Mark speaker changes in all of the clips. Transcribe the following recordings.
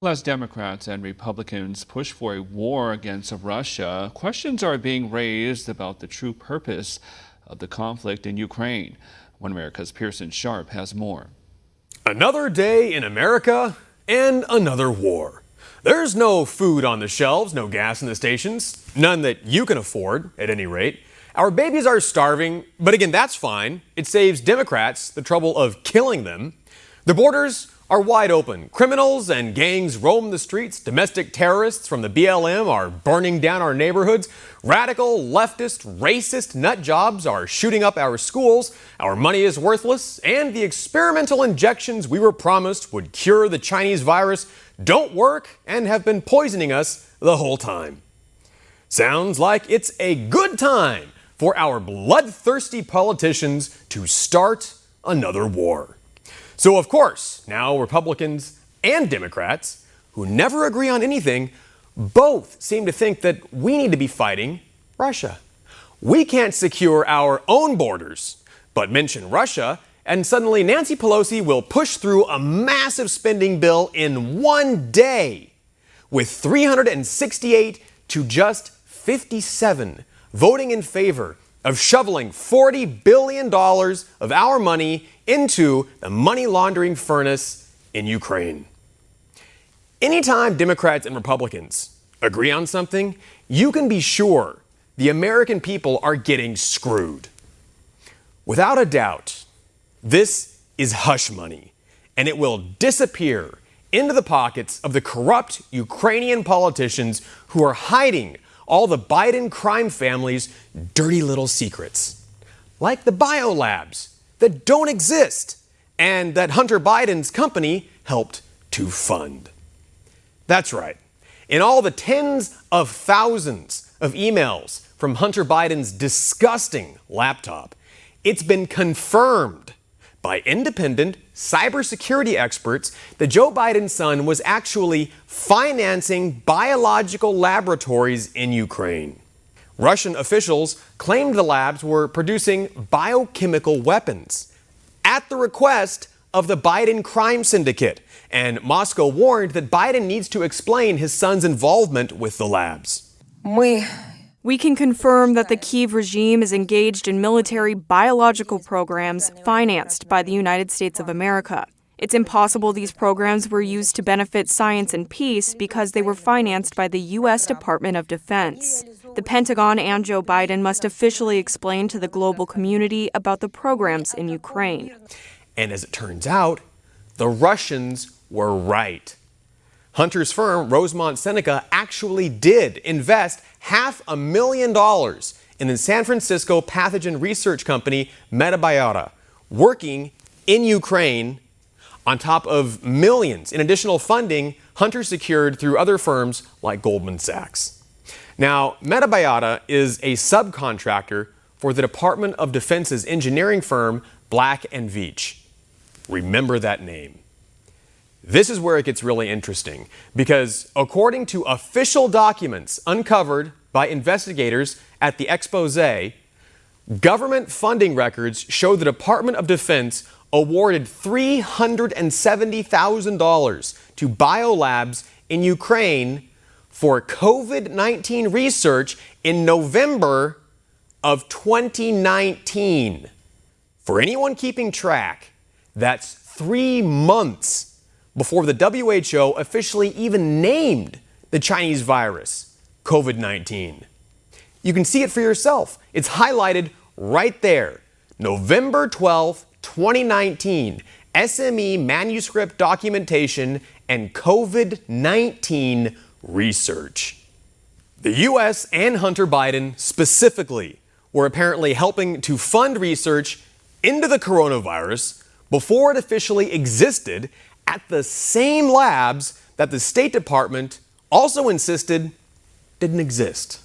Speaker 1: As Democrats and Republicans push for a war against Russia, questions are being raised about the true purpose of the conflict in Ukraine. One America's Pearson Sharp has more.
Speaker 2: Another day in America and another war. There's no food on the shelves, no gas in the stations, none that you can afford, at any rate. Our babies are starving, but again, that's fine. It saves Democrats the trouble of killing them. The borders are wide open. Criminals and gangs roam the streets. Domestic terrorists from the BLM are burning down our neighborhoods. Radical, leftist, racist nut jobs are shooting up our schools. Our money is worthless, and the experimental injections we were promised would cure the Chinese virus don't work and have been poisoning us the whole time. Sounds like it's a good time for our bloodthirsty politicians to start another war. So, of course, now Republicans and Democrats, who never agree on anything, both seem to think that we need to be fighting Russia. We can't secure our own borders, but mention Russia, and suddenly Nancy Pelosi will push through a massive spending bill in one day, with 368 to just 57 voting in favor of shoveling $40 billion of our money into the money laundering furnace in Ukraine. Anytime Democrats and Republicans agree on something, you can be sure the American people are getting screwed. Without a doubt, this is hush money, and it will disappear into the pockets of the corrupt Ukrainian politicians who are hiding all the Biden crime family's dirty little secrets, like the biolabs that don't exist and that Hunter Biden's company helped to fund. That's right. In all the tens of thousands of emails from Hunter Biden's disgusting laptop, it's been confirmed by independent cybersecurity experts that Joe Biden's son was actually financing biological laboratories in Ukraine. Russian officials claimed the labs were producing biochemical weapons at the request of the Biden crime syndicate, and Moscow warned that Biden needs to explain his son's involvement with the labs.
Speaker 3: We can confirm that the Kyiv regime is engaged in military biological programs financed by the United States of America. It's impossible these programs were used to benefit science and peace because they were financed by the U.S. Department of Defense. The Pentagon and Joe Biden must officially explain to the global community about the programs in Ukraine.
Speaker 2: And as it turns out, the Russians were right. Hunter's firm, Rosemont Seneca, actually did invest $500,000 in the San Francisco pathogen research company Metabiota, working in Ukraine, on top of millions in additional funding Hunter secured through other firms like Goldman Sachs. Now, Metabiota is a subcontractor for the Department of Defense's engineering firm Black & Veatch. Remember that name. This is where it gets really interesting, because according to official documents uncovered by investigators at the expose, government funding records show the Department of Defense awarded $370,000 to biolabs in Ukraine for COVID-19 research in November of 2019. For anyone keeping track, that's 3 months before the WHO officially even named the Chinese virus COVID-19. You can see it for yourself. It's highlighted right there. November 12th, 2019, SME manuscript documentation and COVID-19 research. The U.S. and Hunter Biden specifically were apparently helping to fund research into the coronavirus before it officially existed at the same labs that the State Department also insisted didn't exist.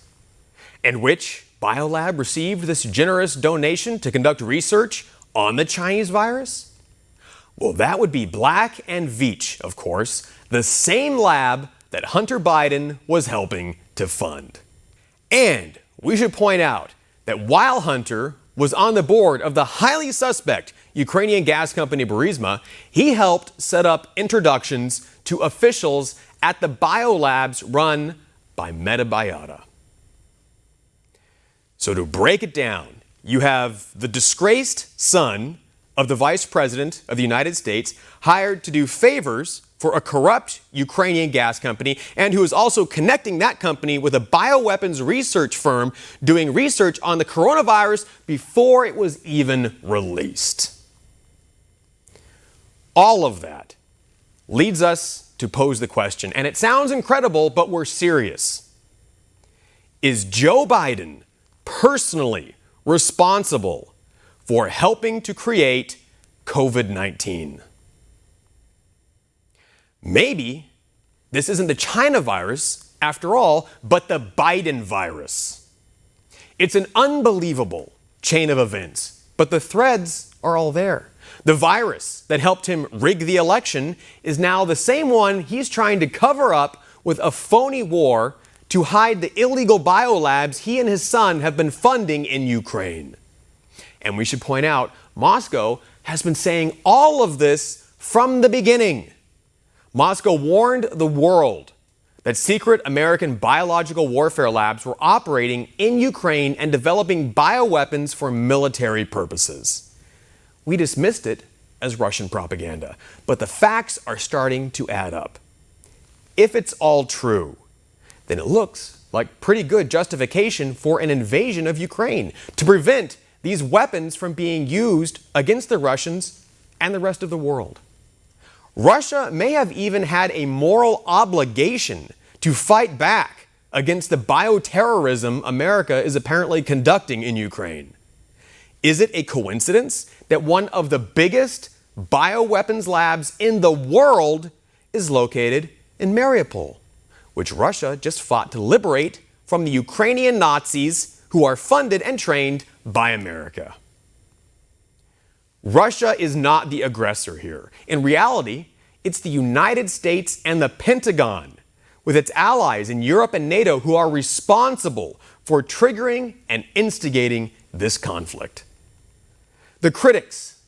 Speaker 2: And which biolab received this generous donation to conduct research on the Chinese virus? Well, that would be Black & Veatch, of course, the same lab that Hunter Biden was helping to fund. And we should point out that while Hunter was on the board of the highly suspect Ukrainian gas company Burisma, he helped set up introductions to officials at the biolabs run by Metabiota. So to break it down, you have the disgraced son of the Vice President of the United States hired to do favors for a corrupt Ukrainian gas company, and who is also connecting that company with a bioweapons research firm doing research on the coronavirus before it was even released. All of that leads us to pose the question, and it sounds incredible, but we're serious. Is Joe Biden personally responsible for helping to create COVID-19? Maybe this isn't the China virus, after all, but the Biden virus. It's an unbelievable chain of events, but the threads are all there. The virus that helped him rig the election is now the same one he's trying to cover up with a phony war to hide the illegal biolabs he and his son have been funding in Ukraine. And we should point out, Moscow has been saying all of this from the beginning. Moscow warned the world that secret American biological warfare labs were operating in Ukraine and developing bioweapons for military purposes. We dismissed it as Russian propaganda, but the facts are starting to add up. If it's all true, then it looks like pretty good justification for an invasion of Ukraine to prevent these weapons from being used against the Russians and the rest of the world. Russia may have even had a moral obligation to fight back against the bioterrorism America is apparently conducting in Ukraine. Is it a coincidence that one of the biggest bioweapons labs in the world is located in Mariupol, which Russia just fought to liberate from the Ukrainian Nazis who are funded and trained by America? Russia is not the aggressor here. In reality, it's the United States and the Pentagon, with its allies in Europe and NATO, who are responsible for triggering and instigating this conflict. The critics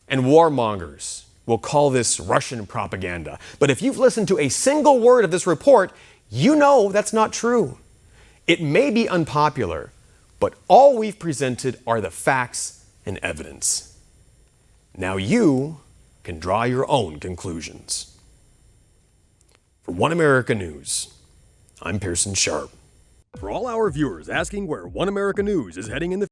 Speaker 2: and warmongers will call this Russian propaganda. But if you've listened to a single word of this report, you know that's not true. It may be unpopular, but all we've presented are the facts and evidence. Now you can draw your own conclusions. For One America News, I'm Pearson Sharp.
Speaker 4: For all our viewers asking where One America News is heading in the